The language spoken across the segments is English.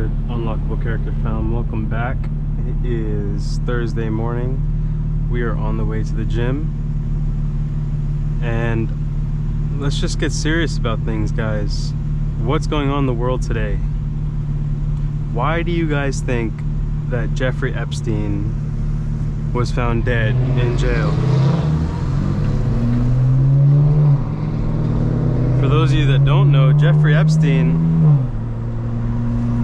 good Unlockable Character fam? Welcome back. It is Thursday morning. We are on the way to the gym. And let's just get serious about things, guys. What's going on in the world today? Why do you guys think that Jeffrey Epstein was found dead in jail? For those of you that don't know, Jeffrey Epstein,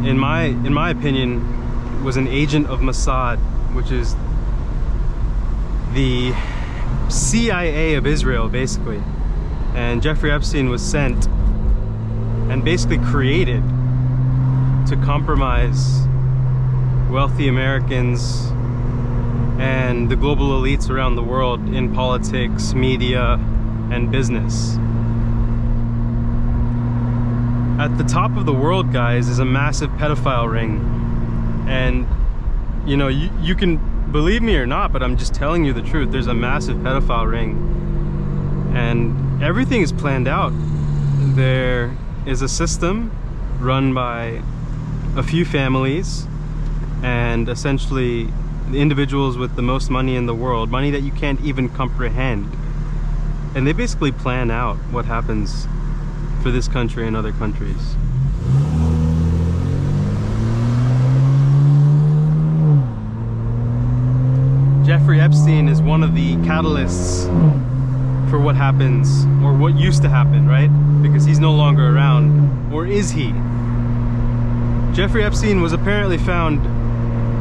in my opinion, was an agent of Mossad, which is the CIA of Israel, basically. And Jeffrey Epstein was sent and basically created to compromise wealthy Americans and the global elites around the world in politics, media, and business. At the top of the world, guys, is a massive pedophile ring. And, you know, you can believe me or not, but I'm just telling you the truth. There's a massive pedophile ring. And everything is planned out. There is a system run by a few families and essentially the individuals with the most money in the world, money that you can't even comprehend. And they basically plan out what happens for this country and other countries. Jeffrey Epstein is one of the catalysts for what happens, or what used to happen, right? Because he's no longer around. Or is he? Jeffrey Epstein was apparently found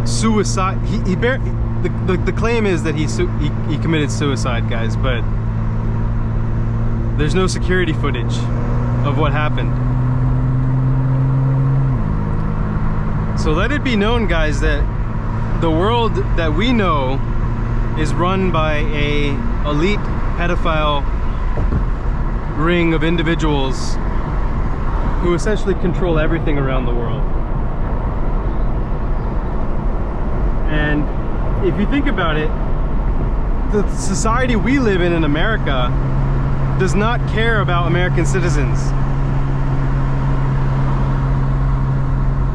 suicide. The claim is that he committed suicide, guys, but there's no security footage of what happened. So let it be known, guys, that the world that we know is run by a elite pedophile ring of individuals who essentially control everything around the world. And if you think about it, the society we live in America does not care about American citizens.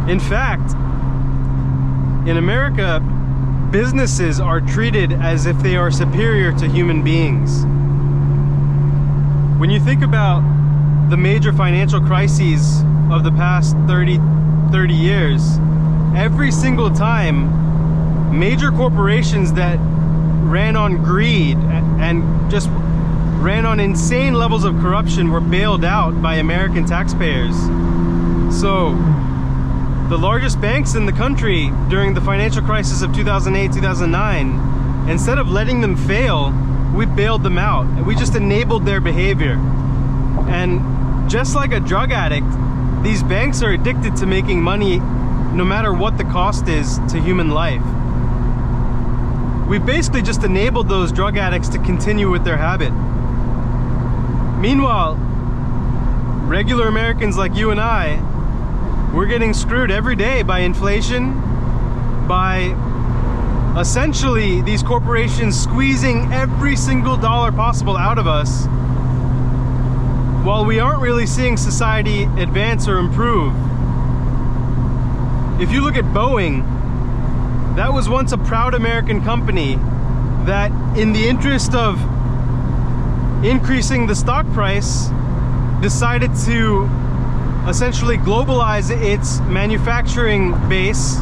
In fact, in America, businesses are treated as if they are superior to human beings. When you think about the major financial crises of the past 30 years, every single time, major corporations that ran on greed and just ran on insane levels of corruption were bailed out by American taxpayers. So the largest banks in the country during the financial crisis of 2008-2009, instead of letting them fail, we bailed them out and we just enabled their behavior. And just like a drug addict, these banks are addicted to making money no matter what the cost is to human life. We basically just enabled those drug addicts to continue with their habit. Meanwhile, regular Americans like you and I, we're getting screwed every day by inflation, by essentially these corporations squeezing every single dollar possible out of us, while we aren't really seeing society advance or improve. If you look at Boeing, that was once a proud American company that, in the interest of increasing the stock price, decided to essentially globalize its manufacturing base,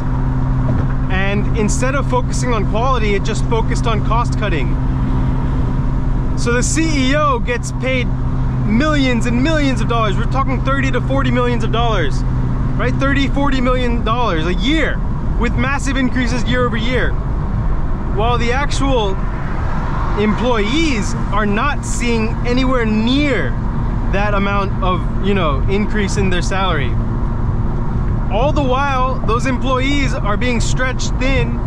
and instead of focusing on quality, it just focused on cost cutting. So the CEO gets paid millions and millions of dollars. We're talking 30 to 40 millions of dollars, right? 30-40 million dollars a year, with massive increases year over year, while the actual employees are not seeing anywhere near that amount of, you know, increase in their salary. All the while, those employees are being stretched thin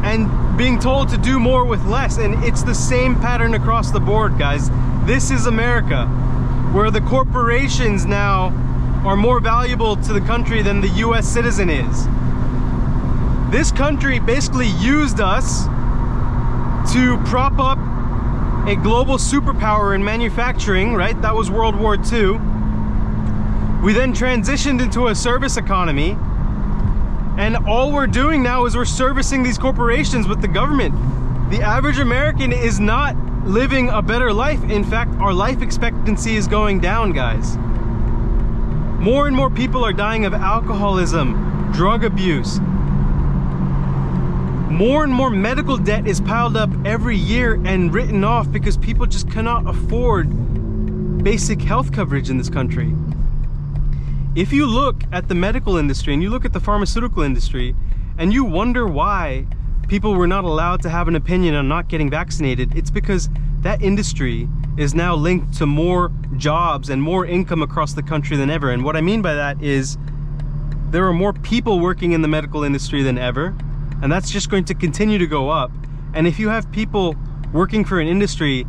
and being told to do more with less. And it's the same pattern across the board, guys. This is America, where the corporations now are more valuable to the country than the US citizen is. This country basically used us to prop up a global superpower in manufacturing, right? That was World War II. We then transitioned into a service economy And all we're doing now is we're servicing these corporations with the government. The average American is not living a better life. In fact, our life expectancy is going down, guys. More and more people are dying of alcoholism, drug abuse. More and more medical debt is piled up every year and written off because people just cannot afford basic health coverage in this country. If you look at the medical industry and you look at the pharmaceutical industry and you wonder why people were not allowed to have an opinion on not getting vaccinated, it's because that industry is now linked to more jobs and more income across the country than ever. And what I mean by that is there are more people working in the medical industry than ever, and that's just going to continue to go up. And if you have people working for an industry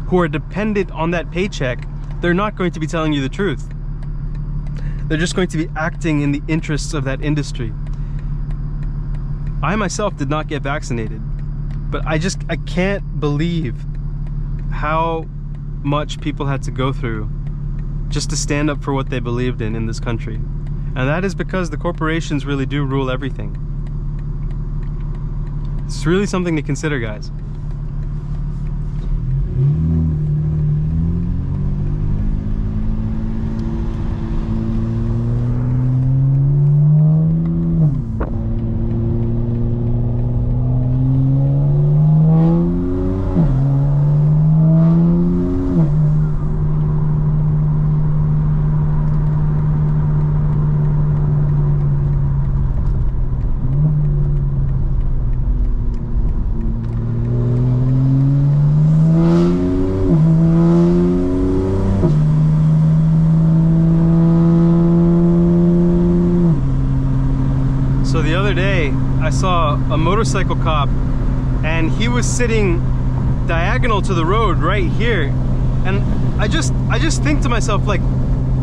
who are dependent on that paycheck, they're not going to be telling you the truth. They're just going to be acting in the interests of that industry. I myself did not get vaccinated, but I can't believe how much people had to go through just to stand up for what they believed in this country. And that is because the corporations really do rule everything. It's really something to consider, guys. So the other day, I saw a motorcycle cop and he was sitting diagonal to the road right here. And I just think to myself, like,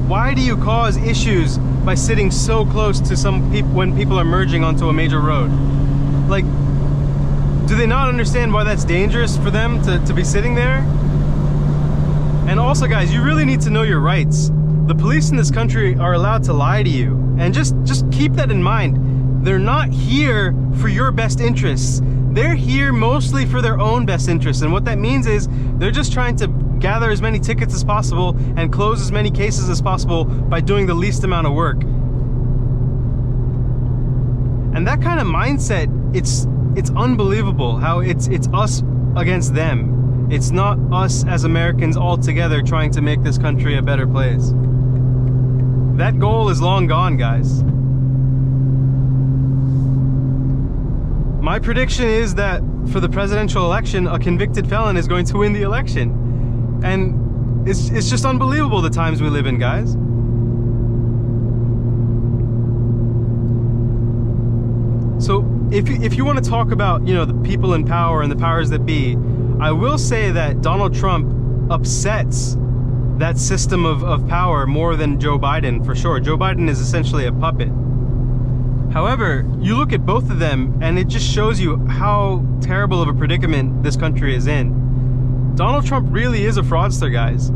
why do you cause issues by sitting so close to some people when people are merging onto a major road? Like, do they not understand why that's dangerous for them to be sitting there? And also, guys, you really need to know your rights. The police in this country are allowed to lie to you. And just keep that in mind. They're not here for your best interests. They're here mostly for their own best interests. And what that means is they're just trying to gather as many tickets as possible and close as many cases as possible by doing the least amount of work. And that kind of mindset, it's unbelievable how it's us against them. It's not us as Americans all together trying to make this country a better place. That goal is long gone, guys. My prediction is that for the presidential election, a convicted felon is going to win the election. And it's just unbelievable the times we live in, guys. So if you want to talk about, you know, the people in power and the powers that be, I will say that Donald Trump upsets that system of power more than Joe Biden, for sure. Joe Biden is essentially a puppet. However, you look at both of them and it just shows you how terrible of a predicament this country is in. Donald Trump really is a fraudster, guys.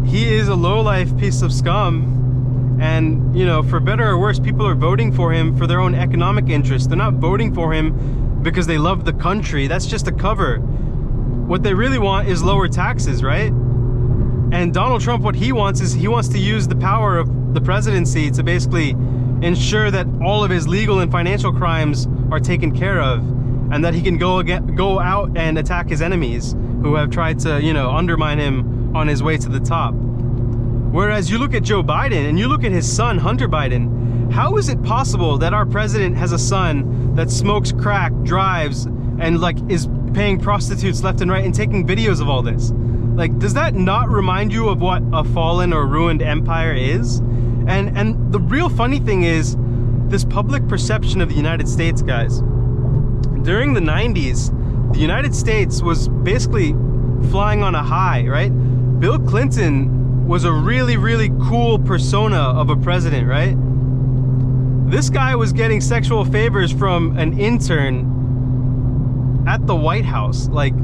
He is a lowlife piece of scum, and, you know, for better or worse, people are voting for him for their own economic interests. They're not voting for him because they love the country. That's just a cover. What they really want is lower taxes, right? And Donald Trump, what he wants is he wants to use the power of the presidency to basically ensure that all of his legal and financial crimes are taken care of, and that he can go out and attack his enemies who have tried to, you know, undermine him on his way to the top. Whereas you look at Joe Biden and you look at his son, Hunter Biden, how is it possible that our president has a son that smokes crack, drives, and like is paying prostitutes left and right and taking videos of all this? Like, does that not remind you of what a fallen or ruined empire is? And the real funny thing is this public perception of the United States, guys. During the 90s, the United States was basically flying on a high, right? Bill Clinton was a really, really cool persona of a president, right? This guy was getting sexual favors from an intern at the White House. Like,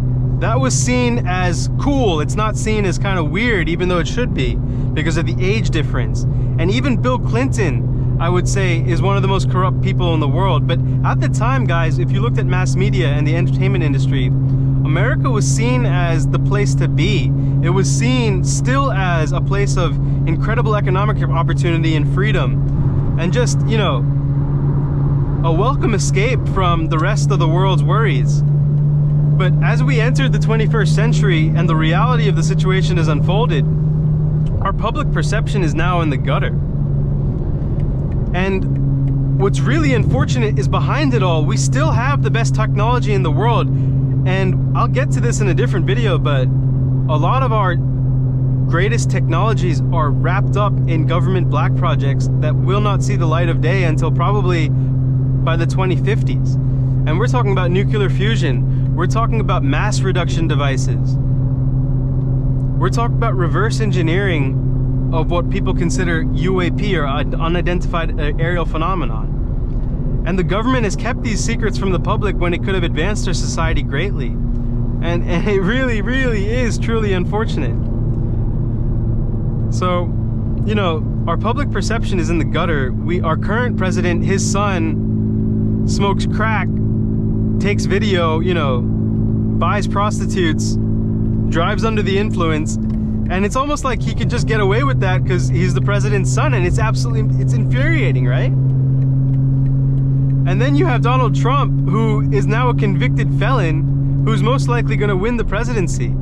that was seen as cool. It's not seen as kind of weird, even though it should be, because of the age difference. And even Bill Clinton I would say, is one of the most corrupt people in the world. But at the time, guys, if you looked at mass media and the entertainment industry, America was seen as the place to be. It was seen still as a place of incredible economic opportunity and freedom, and just, you know, a welcome escape from the rest of the world's worries. But as we entered the 21st century and the reality of the situation has unfolded, our public perception is now in the gutter. And what's really unfortunate is behind it all, we still have the best technology in the world. And I'll get to this in a different video, but a lot of our greatest technologies are wrapped up in government black projects that will not see the light of day until probably by the 2050s. And we're talking about nuclear fusion. We're talking about mass reduction devices. We're talking about reverse engineering of what people consider UAP, or unidentified aerial phenomenon. And the government has kept these secrets from the public when it could have advanced our society greatly. And it really, really is truly unfortunate. So, you know, our public perception is in the gutter. Our current president, his son, smokes crack, takes video, you know, buys prostitutes, drives under the influence, and it's almost like he could just get away with that because he's the president's son, and it's infuriating, right? And then you have Donald Trump, who is now a convicted felon, who's most likely going to win the presidency.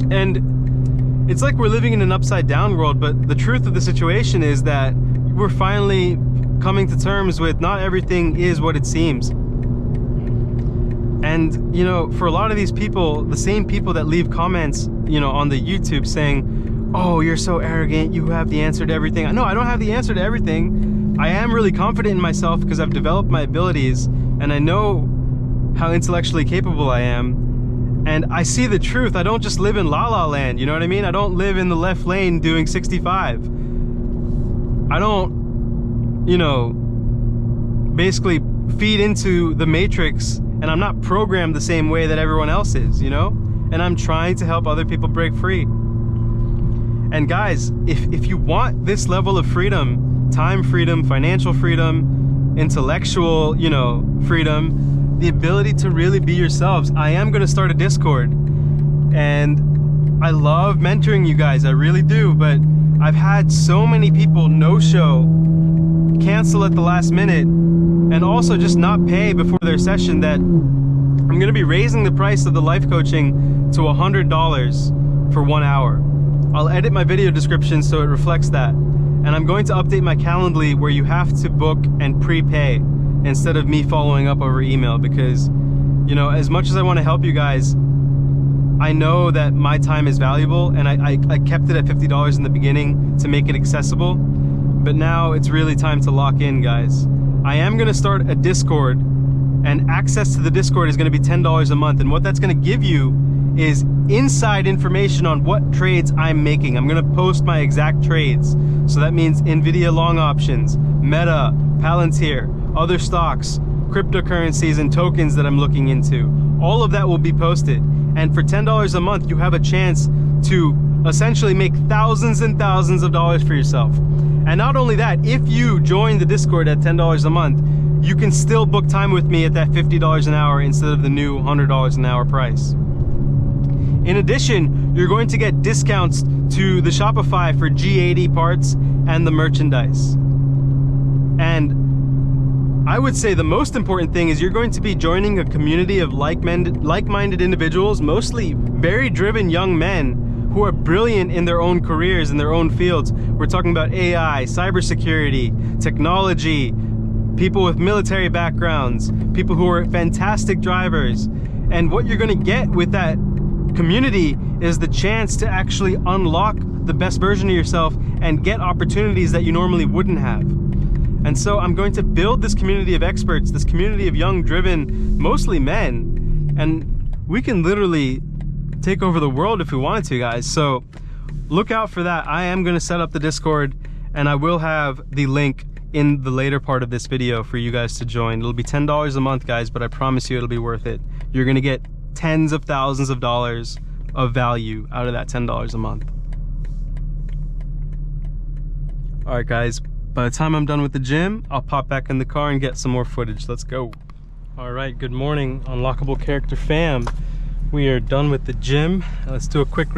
And it's like we're living in an upside down world, but the truth of the situation is that we're finally coming to terms with not everything is what it seems. And, you know, for a lot of these people, the same people that leave comments, you know, on the YouTube saying, oh, you're so arrogant, you have the answer to everything. No, I don't have the answer to everything. I am really confident in myself because I've developed my abilities and I know how intellectually capable I am. And I see the truth. I don't just live in La La Land, you know what I mean? I don't live in the left lane doing 65. I don't, you know, basically feed into the matrix, and I'm not programmed the same way that everyone else is, you know? And I'm trying to help other people break free. And guys, if you want this level of freedom, time freedom, financial freedom, intellectual, you know, freedom, the ability to really be yourselves, I am gonna start a Discord. And I love mentoring you guys, I really do, but I've had so many people no-show, cancel at the last minute, and also just not pay before their session, that I'm gonna be raising the price of the life coaching to $100 for 1 hour. I'll edit my video description so it reflects that. And I'm going to update my Calendly where you have to book and prepay instead of me following up over email, because, you know, as much as I wanna help you guys, I know that my time is valuable, and I kept it at $50 in the beginning to make it accessible, but now it's really time to lock in, guys. I am gonna start a Discord, and access to the Discord is gonna be $10 a month, and what that's gonna give you is inside information on what trades I'm making. I'm gonna post my exact trades. So that means Nvidia long options, Meta, Palantir, other stocks, cryptocurrencies and tokens that I'm looking into. All of that will be posted. And for $10 a month, you have a chance to essentially make thousands and thousands of dollars for yourself. And not only that, if you join the Discord at $10 a month, you can still book time with me at that $50 an hour instead of the new $100 an hour price. In addition, you're going to get discounts to the Shopify for G80 parts and the merchandise. And I would say the most important thing is you're going to be joining a community of like-minded individuals, mostly very driven young men who are brilliant in their own careers, in their own fields. We're talking about AI, cybersecurity, technology, people with military backgrounds, people who are fantastic drivers. And what you're gonna get with that community is the chance to actually unlock the best version of yourself and get opportunities that you normally wouldn't have. And so I'm going to build this community of experts, this community of young, driven, mostly men, and we can literally take over the world if we wanted to, guys. So look out for that. I am going to set up the Discord, and I will have the link in the later part of this video for you guys to join. It'll be $10 a month, guys, but I promise you it'll be worth it. You're going to get tens of thousands of dollars of value out of that $10 a month. All right, guys, By the time I'm done with the gym, I'll pop back in the car and get some more footage. Let's go. All right, good morning, Unlockable Character fam. We are done with the gym. Let's do a quick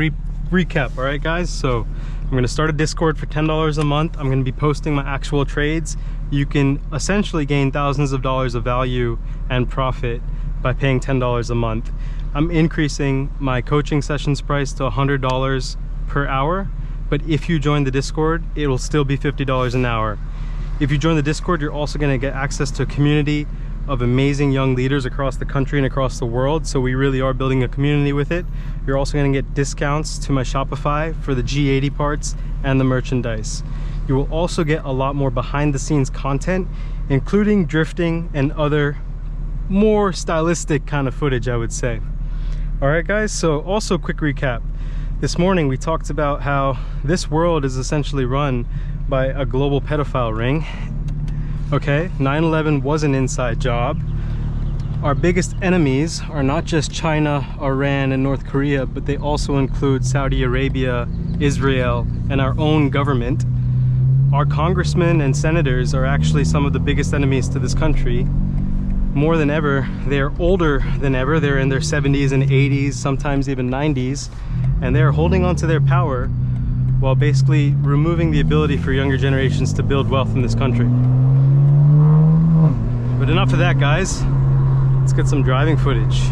recap, all right, guys? So I'm gonna start a Discord for $10 a month. I'm gonna be posting my actual trades. You can essentially gain thousands of dollars of value and profit by paying $10 a month. I'm increasing my coaching sessions price to $100 per hour, but if you join the Discord, it will still be $50 an hour. If you join the Discord, you're also gonna get access to a community of amazing young leaders across the country and across the world. So we really are building a community with it. You're also gonna get discounts to my Shopify for the G80 parts and the merchandise. You will also get a lot more behind the scenes content, including drifting and other more stylistic kind of footage, I would say. All right, guys, so also quick recap. This morning we talked about how this world is essentially run by a global pedophile ring. Okay, 9/11 was an inside job. Our biggest enemies are not just China, Iran, and North Korea, but they also include Saudi Arabia, Israel, and our own government. Our congressmen and senators are actually some of the biggest enemies to this country. More than ever, they're older than ever. They're in their 70s and 80s, sometimes even 90s, and they're holding on to their power while basically removing the ability for younger generations to build wealth in this country. But enough of that, guys. Let's get some driving footage.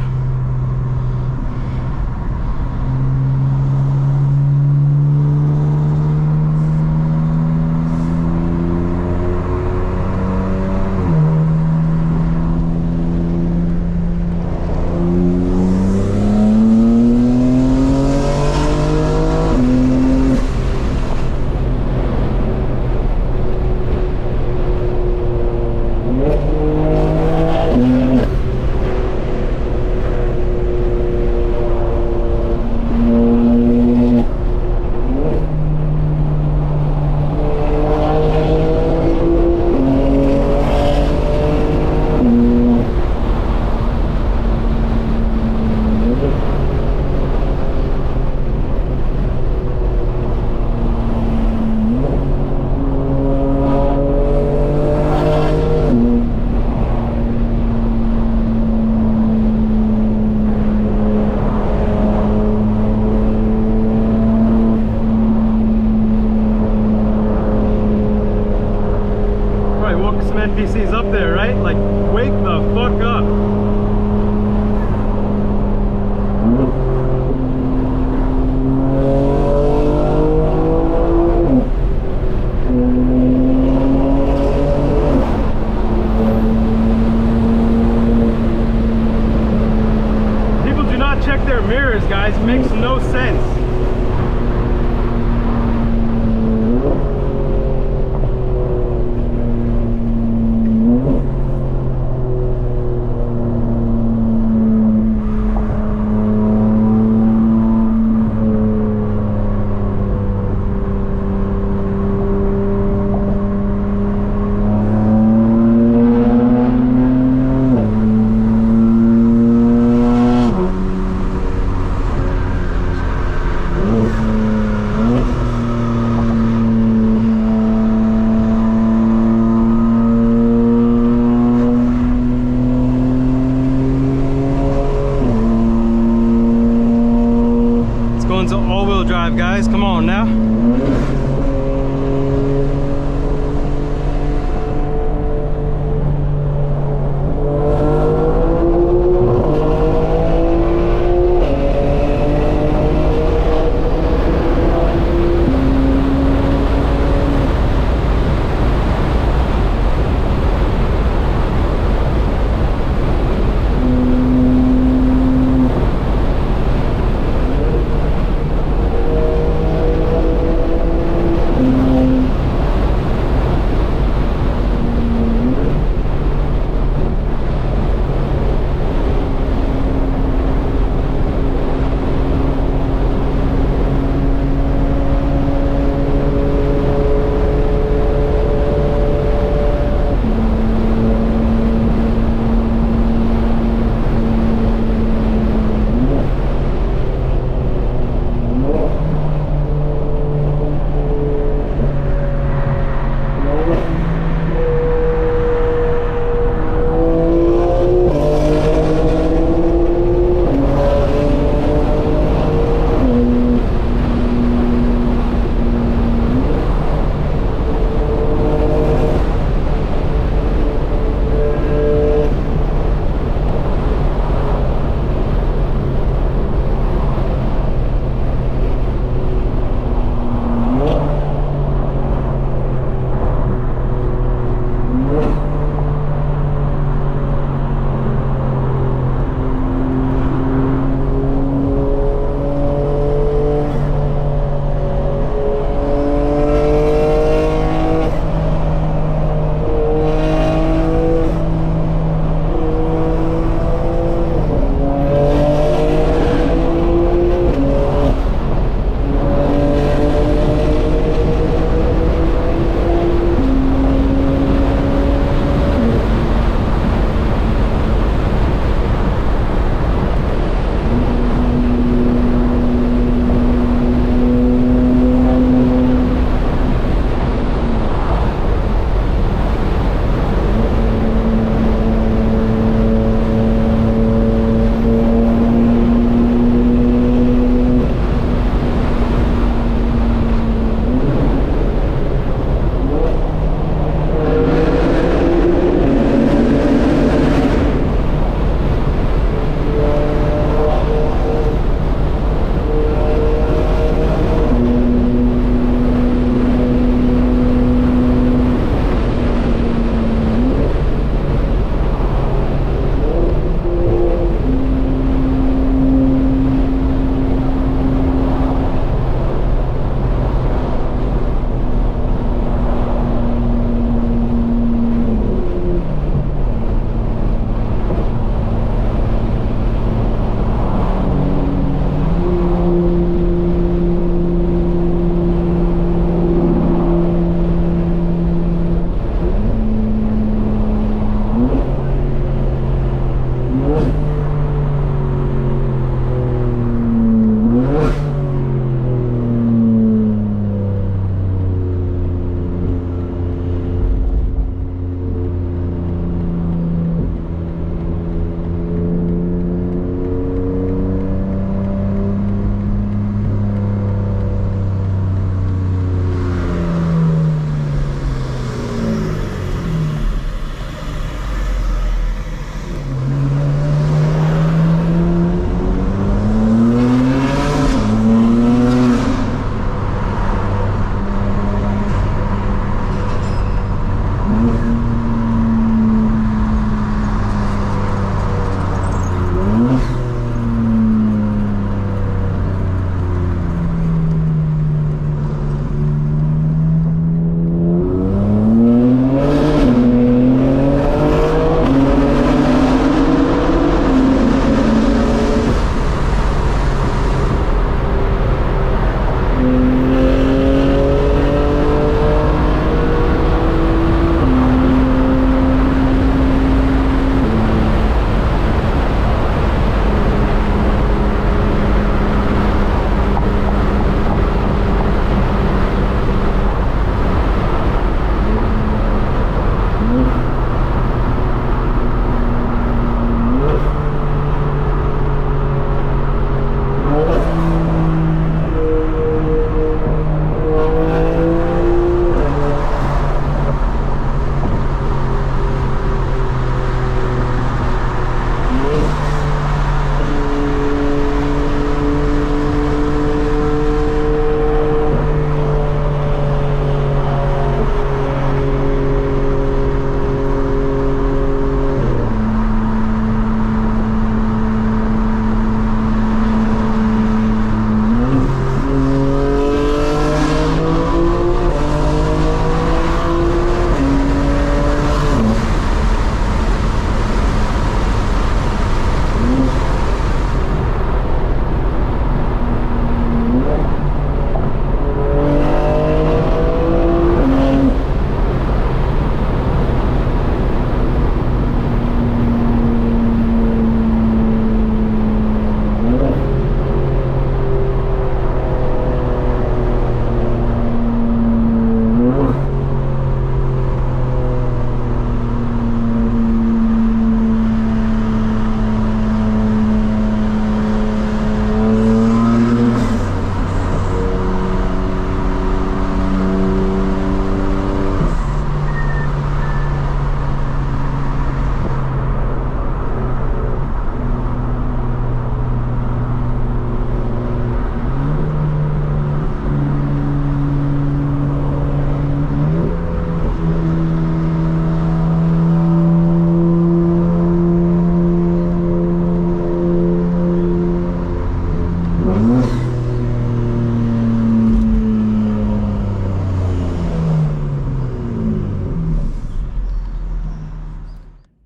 NPCs up there, right? Like, wake the fuck up. People do not check their mirrors, guys. It makes no sense.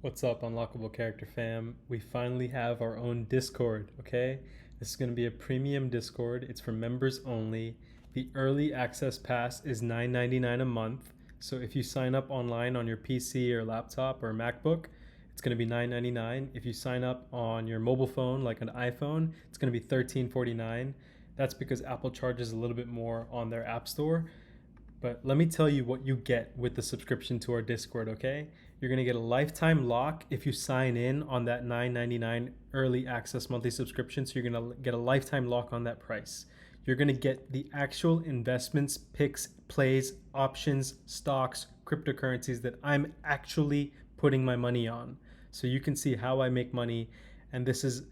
What's up, Unlockable Character fam? We finally have our own Discord, okay? This is going to be a premium Discord. It's for members only. The early access pass is $9.99 a month. So if you sign up online on your PC or laptop or MacBook, it's going to be $9.99. If you sign up on your mobile phone, like an iPhone, it's going to be $13.49. That's because Apple charges a little bit more on their App Store. But let me tell you what you get with the subscription to our Discord, okay? You're gonna get a lifetime lock if you sign in on that $9.99 early access monthly subscription. So you're gonna get a lifetime lock on that price. You're gonna get the actual investments, picks, plays, options, stocks, cryptocurrencies that I'm actually putting my money on. So you can see how I make money. And this is,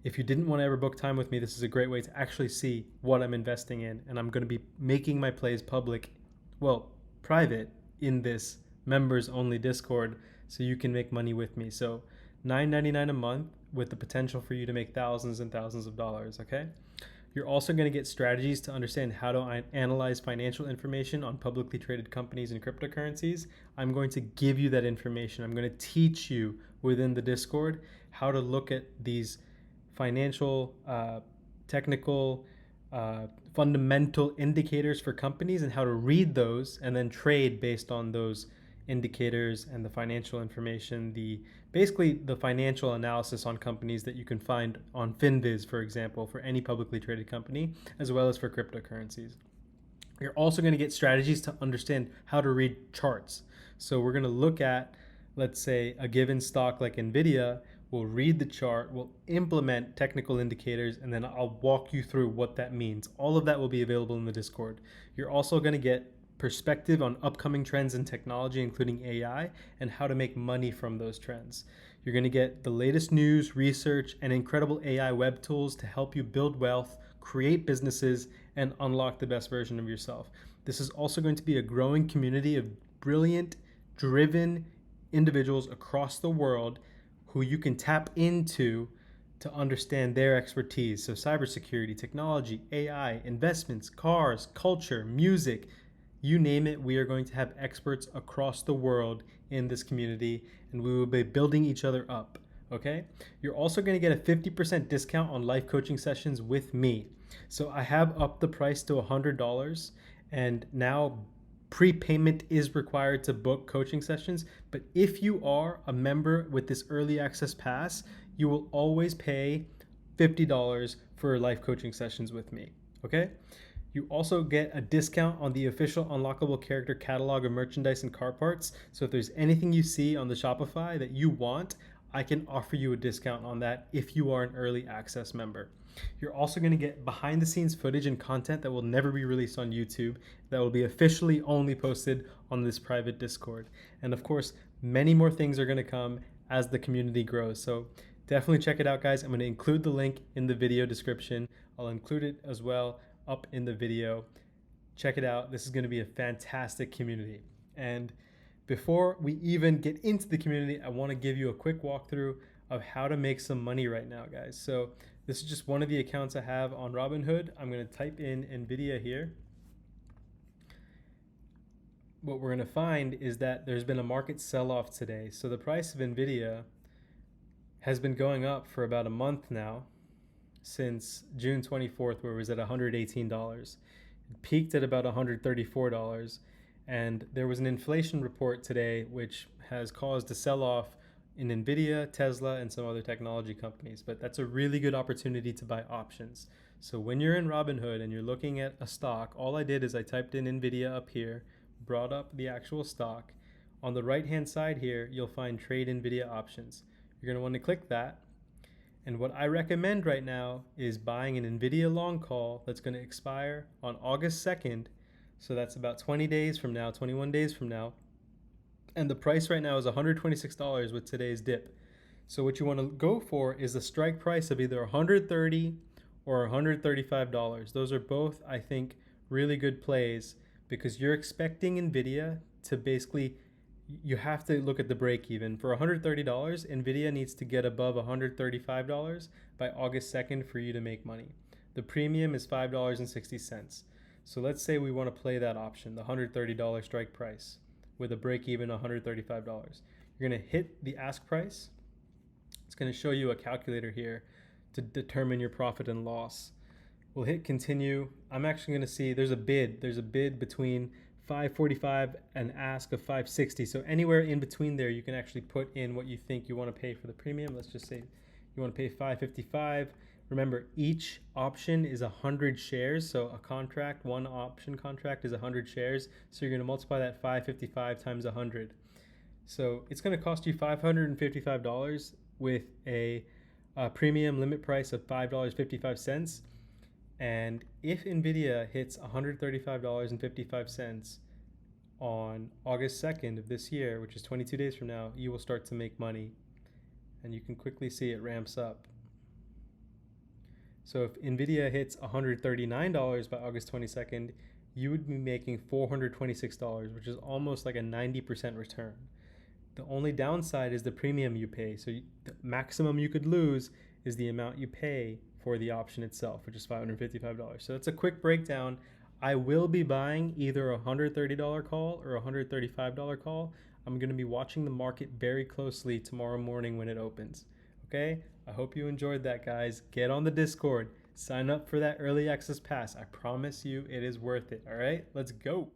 if you didn't want to ever book time with me, this is a great way to actually see what I'm investing in. And I'm gonna be making my plays public, well, private, in this members only Discord, so you can make money with me. So $9.99 a month with the potential for you to make thousands and thousands of dollars, okay? You're also going to get strategies to understand how to analyze financial information on publicly traded companies and cryptocurrencies. I'm going to give you that information. I'm going to teach you within the Discord how to look at these financial, technical, fundamental indicators for companies and how to read those and then trade based on those indicators and the financial information, basically the financial analysis on companies that you can find on FinViz, for example, for any publicly traded company, as well as for cryptocurrencies. You're also going to get strategies to understand how to read charts. So we're going to look at, let's say, a given stock like Nvidia. We'll read the chart, we'll implement technical indicators, and then I'll walk you through what that means. All of that will be available in the Discord. You're also going to get perspective on upcoming trends in technology, including AI, and how to make money from those trends. You're going to get the latest news, research, and incredible AI web tools to help you build wealth, create businesses, and unlock the best version of yourself. This is also going to be a growing community of brilliant, driven individuals across the world who you can tap into to understand their expertise. So cybersecurity, technology, AI, investments, cars, culture, music, you name it, we are going to have experts across the world in this community, and we will be building each other up, okay? You're also gonna get a 50% discount on life coaching sessions with me. So I have upped the price to $100, and now prepayment is required to book coaching sessions. But if you are a member with this early access pass, you will always pay $50 for life coaching sessions with me, okay? You also get a discount on the official Unlockable Character catalog of merchandise and car parts. So if there's anything you see on the Shopify that you want, I can offer you a discount on that if you are an early access member. You're also going to get behind the scenes footage and content that will never be released on YouTube, that will be officially only posted on this private Discord. And of course, many more things are going to come as the community grows. So definitely check it out, guys. I'm going to include the link in the video description. I'll include it as well up in the video. Check it out. This is going to be a fantastic community. And before we even get into the community, I want to give you a quick walkthrough of how to make some money right now, guys. So this is just one of the accounts I have on Robinhood. I'm going to type in Nvidia here. What we're going to find is that there's been a market sell-off today. So the price of Nvidia has been going up for about a month now, since June 24th, where it was at $118. It peaked at about $134. And there was an inflation report today which has caused a sell-off in Nvidia, Tesla, and some other technology companies. But that's a really good opportunity to buy options. So when you're in Robinhood and you're looking at a stock, all I did is I typed in Nvidia up here, brought up the actual stock. On the right-hand side here, you'll find Trade Nvidia Options. You're going to want to click that. And what I recommend right now is buying an Nvidia long call that's going to expire on August 2nd. So that's about 20 days from now, 21 days from now. And the price right now is $126 with today's dip. So what you want to go for is the strike price of either $130 or $135. Those are both, I think, really good plays, because you're expecting Nvidia to basically, you have to look at the break even. For $130, Nvidia needs to get above $135 by August 2nd for you to make money. The premium is $5.60. So let's say we want to play that option, the $130 strike price, with a break even $135. You're going to hit the ask price. It's going to show you a calculator here to determine your profit and loss. We'll hit continue. I'm actually going to see there's a bid. There's a bid between 545 and ask of 560. So anywhere in between there, you can actually put in what you think you want to pay for the premium. Let's just say you want to pay 555. Remember, each option is 100 shares. So a contract, one option contract is 100 shares. So you're going to multiply that 555 times 100. So it's going to cost you $555 with a premium limit price of $5.55. And if Nvidia hits $135.55 on August 2nd of this year, which is 22 days from now, you will start to make money. And you can quickly see it ramps up. So if Nvidia hits $139 by August 22nd, you would be making $426, which is almost like a 90% return. The only downside is the premium you pay. So the maximum you could lose is the amount you pay for the option itself, which is $555. So that's a quick breakdown. I will be buying either a $130 call or a $135 call. I'm going to be watching the market very closely tomorrow morning when it opens. Okay? I hope you enjoyed that, guys. Get on the Discord. Sign up for that early access pass. I promise you it is worth it. All right? Let's go.